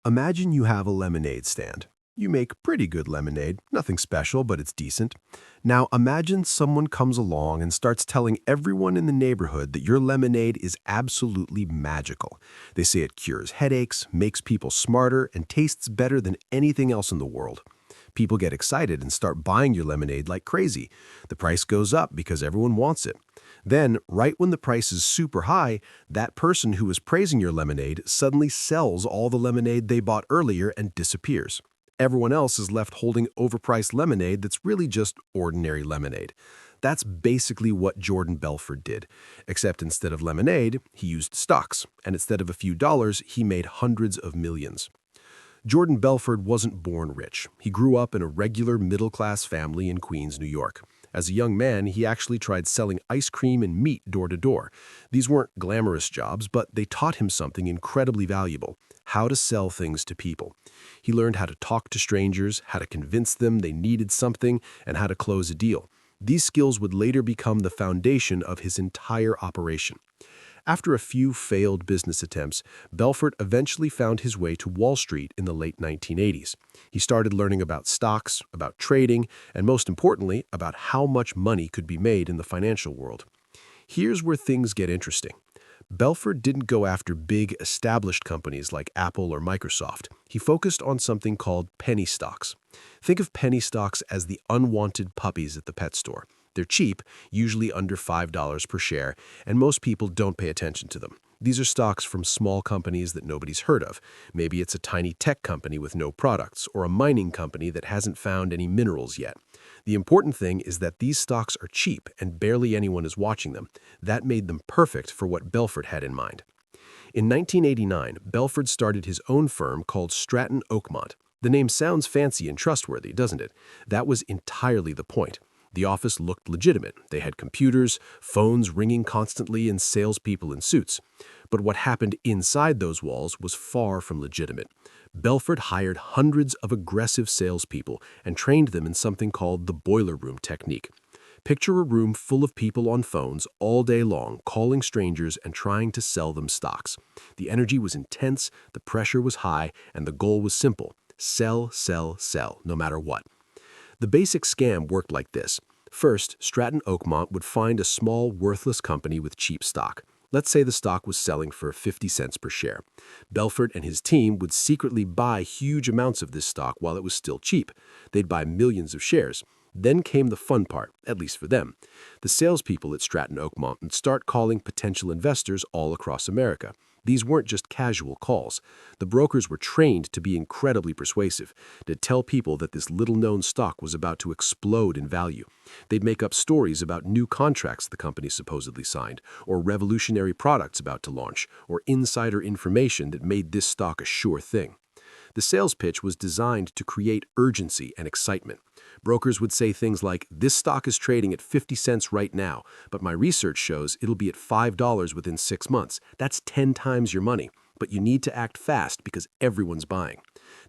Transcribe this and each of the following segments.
Imagine you have a lemonade stand. You make pretty good lemonade, nothing special, but it's decent. Now imagine someone comes along and starts telling everyone in the neighborhood that your lemonade is absolutely magical. They say it cures headaches, makes people smarter, and tastes better than anything else in the world. People get excited and start buying your lemonade like crazy. The price goes up because everyone wants it. Then, right when the price is super high, that person who was praising your lemonade suddenly sells all the lemonade they bought earlier and disappears. Everyone else is left holding overpriced lemonade that's really just ordinary lemonade. That's basically what Jordan Belfort did, except instead of lemonade, he used stocks, and instead of a few dollars, he made hundreds of millions. Jordan Belfort wasn't born rich. He grew up in a regular middle-class family in Queens, New York. As a young man, he actually tried selling ice cream and meat door to door. These weren't glamorous jobs, but they taught him something incredibly valuable: how to sell things to people. He learned how to talk to strangers, how to convince them they needed something, and how to close a deal. These skills would later become the foundation of his entire operation. After a few failed business attempts, Belfort eventually found his way to Wall Street in the late 1980s. He started learning about stocks, about trading, and most importantly, about how much money could be made in the financial world. Here's where things get interesting. Belfort didn't go after big, established companies like Apple or Microsoft. He focused on something called penny stocks. Think of penny stocks as the unwanted puppies at the pet store. They're cheap, usually under $5 per share, and most people don't pay attention to them. These are stocks from small companies that nobody's heard of. Maybe it's a tiny tech company with no products, or a mining company that hasn't found any minerals yet. The important thing is that these stocks are cheap and barely anyone is watching them. That made them perfect for what Belfort had in mind. In 1989, Belfort started his own firm called Stratton Oakmont. The name sounds fancy and trustworthy, doesn't it? That was entirely the point. The office looked legitimate. They had computers, phones ringing constantly, and salespeople in suits. But what happened inside those walls was far from legitimate. Belfort hired hundreds of aggressive salespeople and trained them in something called the boiler room technique. Picture a room full of people on phones all day long, calling strangers and trying to sell them stocks. The energy was intense, the pressure was high, and the goal was simple: sell, sell, sell, no matter what. The basic scam worked like this. First, Stratton Oakmont would find a small, worthless company with cheap stock. Let's say the stock was selling for 50 cents per share. Belfort and his team would secretly buy huge amounts of this stock while it was still cheap. They'd buy millions of shares. Then came the fun part, at least for them. The salespeople at Stratton Oakmont would start calling potential investors all across America. These weren't just casual calls. The brokers were trained to be incredibly persuasive, to tell people that this little-known stock was about to explode in value. They'd make up stories about new contracts the company supposedly signed, or revolutionary products about to launch, or insider information that made this stock a sure thing. The sales pitch was designed to create urgency and excitement. Brokers would say things like, "This stock is trading at 50 cents right now, but my research shows it'll be at $5 within 6 months. That's 10 times your money. But you need to act fast because everyone's buying."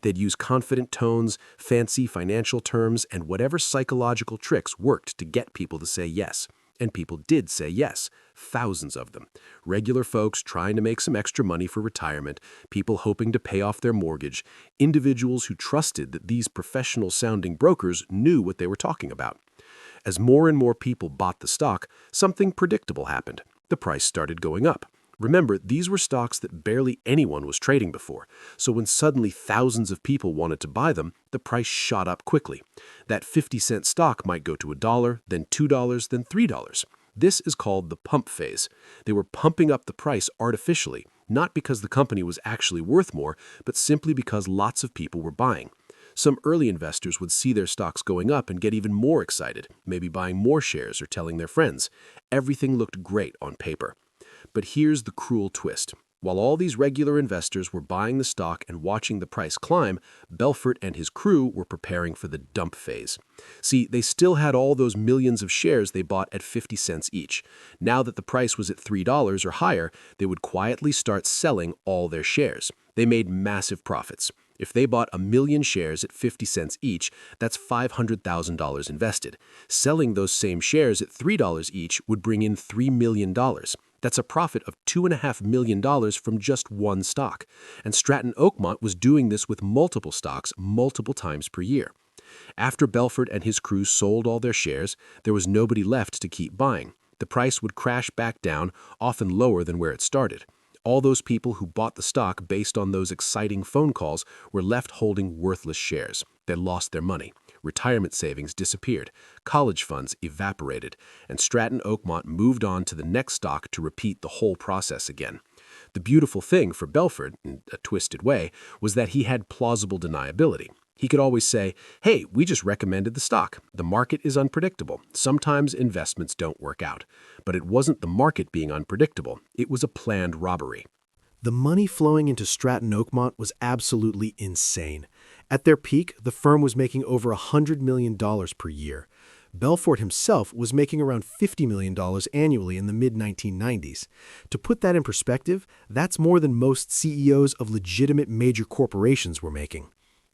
They'd use confident tones, fancy financial terms, and whatever psychological tricks worked to get people to say yes. And people did say yes, thousands of them. Regular folks trying to make some extra money for retirement, people hoping to pay off their mortgage, individuals who trusted that these professional-sounding brokers knew what they were talking about. As more and more people bought the stock, something predictable happened. The price started going up. Remember, these were stocks that barely anyone was trading before, so when suddenly thousands of people wanted to buy them, the price shot up quickly. That 50-cent stock might go to $1, then $2, then $3. This is called the pump phase. They were pumping up the price artificially, not because the company was actually worth more, but simply because lots of people were buying. Some early investors would see their stocks going up and get even more excited, maybe buying more shares or telling their friends. Everything looked great on paper. But here's the cruel twist. While all these regular investors were buying the stock and watching the price climb, Belfort and his crew were preparing for the dump phase. See, they still had all those millions of shares they bought at 50 cents each. Now that the price was at $3 or higher, they would quietly start selling all their shares. They made massive profits. If they bought 1,000,000 shares at 50 cents each, that's $500,000 invested. Selling those same shares at $3 each would bring in $3 million. That's a profit of $2.5 million from just one stock. And Stratton Oakmont was doing this with multiple stocks multiple times per year. After Belfort and his crew sold all their shares, there was nobody left to keep buying. The price would crash back down, often lower than where it started. All those people who bought the stock based on those exciting phone calls were left holding worthless shares. They lost their money. Retirement savings disappeared. College funds evaporated. And Stratton Oakmont moved on to the next stock to repeat the whole process again. The beautiful thing for Belfort, in a twisted way, was that he had plausible deniability. He could always say, hey, we just recommended the stock. The market is unpredictable. Sometimes investments don't work out. But it wasn't the market being unpredictable. It was a planned robbery. The money flowing into Stratton Oakmont was absolutely insane. At their peak, the firm was making over $100 million per year. Belfort himself was making around $50 million annually in the mid-1990s. To put that in perspective, that's more than most CEOs of legitimate major corporations were making.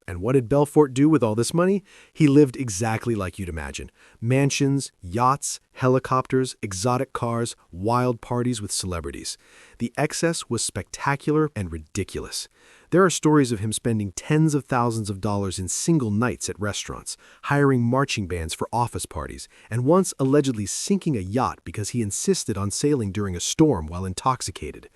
And what did Belfort do with all this money? He lived exactly like you'd imagine. Mansions, yachts, helicopters, exotic cars, wild parties with celebrities. The excess was spectacular and ridiculous. There are stories of him spending tens of thousands of dollars in single nights at restaurants, hiring marching bands for office parties, and once allegedly sinking a yacht because he insisted on sailing during a storm while intoxicated.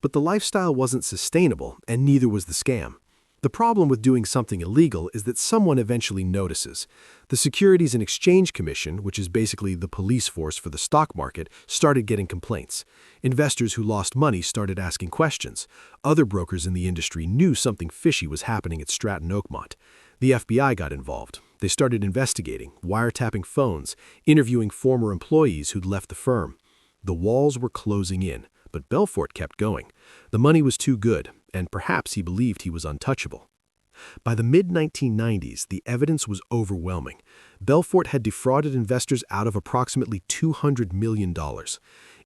But the lifestyle wasn't sustainable, and neither was the scam. The problem with doing something illegal is that someone eventually notices. The Securities and Exchange Commission, which is basically the police force for the stock market, started getting complaints. Investors who lost money started asking questions. Other brokers in the industry knew something fishy was happening at Stratton Oakmont. The FBI got involved. They started investigating, wiretapping phones, interviewing former employees who'd left the firm. The walls were closing in, but Belfort kept going. The money was too good, and perhaps he believed he was untouchable. By the mid-1990s, the evidence was overwhelming. Belfort had defrauded investors out of approximately $200 million.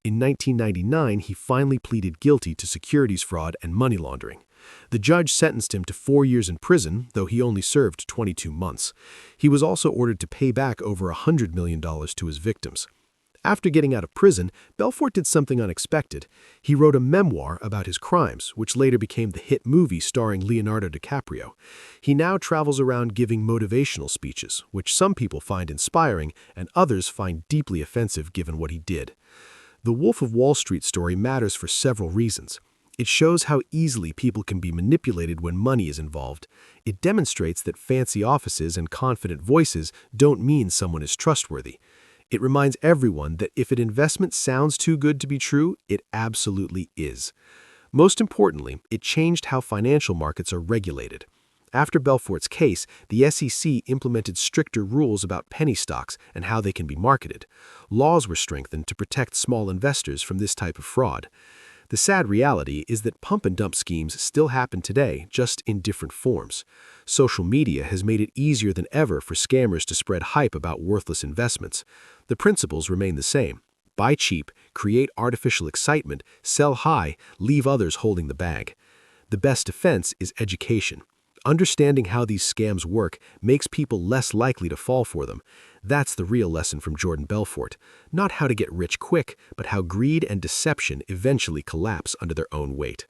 In 1999, he finally pleaded guilty to securities fraud and money laundering. The judge sentenced him to 4 years in prison, though he only served 22 months. He was also ordered to pay back over $100 million to his victims. After getting out of prison, Belfort did something unexpected. He wrote a memoir about his crimes, which later became the hit movie starring Leonardo DiCaprio. He now travels around giving motivational speeches, which some people find inspiring and others find deeply offensive given what he did. The Wolf of Wall Street story matters for several reasons. It shows how easily people can be manipulated when money is involved. It demonstrates that fancy offices and confident voices don't mean someone is trustworthy. It reminds everyone that if an investment sounds too good to be true, it absolutely is. Most importantly, it changed how financial markets are regulated. After Belfort's case, the SEC implemented stricter rules about penny stocks and how they can be marketed. Laws were strengthened to protect small investors from this type of fraud. The sad reality is that pump-and-dump schemes still happen today, just in different forms. Social media has made it easier than ever for scammers to spread hype about worthless investments. The principles remain the same. Buy cheap, create artificial excitement, sell high, leave others holding the bag. The best defense is education. Understanding how these scams work makes people less likely to fall for them. That's the real lesson from Jordan Belfort. Not how to get rich quick, but how greed and deception eventually collapse under their own weight.